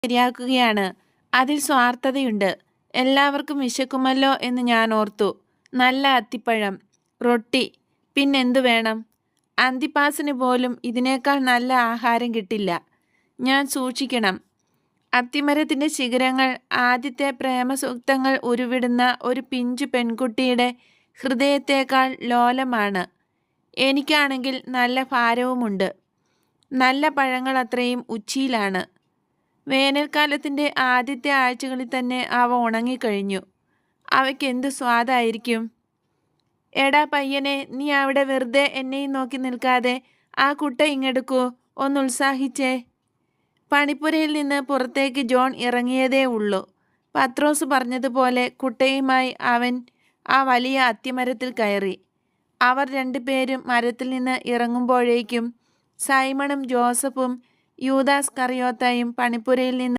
ശരിയാക്കുകയാണ്. അതിൽ സ്വാർത്ഥതയുണ്ട്. എല്ലാവർക്കും വിശക്കുമല്ലോ എന്ന് ഞാൻ ഓർത്തു. നല്ല അത്തിപ്പഴം, റൊട്ടി, പിന്നെന്തു വേണം? അന്തിപ്പാസിന് പോലും ഇതിനേക്കാൾ നല്ല ആഹാരം കിട്ടില്ല. ഞാൻ സൂക്ഷിക്കണം. അത്തിമരത്തിൻ്റെ ശിഖരങ്ങൾ ആദ്യത്തെ പ്രേമസൂക്തങ്ങൾ ഉരുവിടുന്ന ഒരു പിഞ്ചു പെൺകുട്ടിയുടെ ഹൃദയത്തേക്കാൾ ലോലമാണ്. എനിക്കാണെങ്കിൽ നല്ല ഭാരവുമുണ്ട്. നല്ല പഴങ്ങൾ അത്രയും ഉച്ചിയിലാണ്. വേനൽക്കാലത്തിൻ്റെ ആദ്യത്തെ ആഴ്ചകളിൽ തന്നെ അവ ഉണങ്ങിക്കഴിഞ്ഞു. അവയ്ക്കെന്ത് സ്വാദായിരിക്കും! എടാ പയ്യനെ, നീ അവിടെ വെറുതെ എന്നെയും നോക്കി നിൽക്കാതെ ആ കുട്ട ഇങ്ങെടുക്കൂ, ഒന്നുത്സാഹിച്ചേ. പണിപ്പുരയിൽ നിന്ന് പുറത്തേക്ക് ജോൺ ഇറങ്ങിയതേ ഉള്ളൂ. പത്രോസ് പറഞ്ഞതുപോലെ കുട്ടയുമായി അവൻ ആ വലിയ അത്തിമരത്തിൽ കയറി. അവർ രണ്ടുപേരും മരത്തിൽ നിന്ന് ഇറങ്ങുമ്പോഴേക്കും സൈമണും ജോസഫും യൂദാസ് കറിയോത്തായും പണിപ്പുരയിൽ നിന്ന്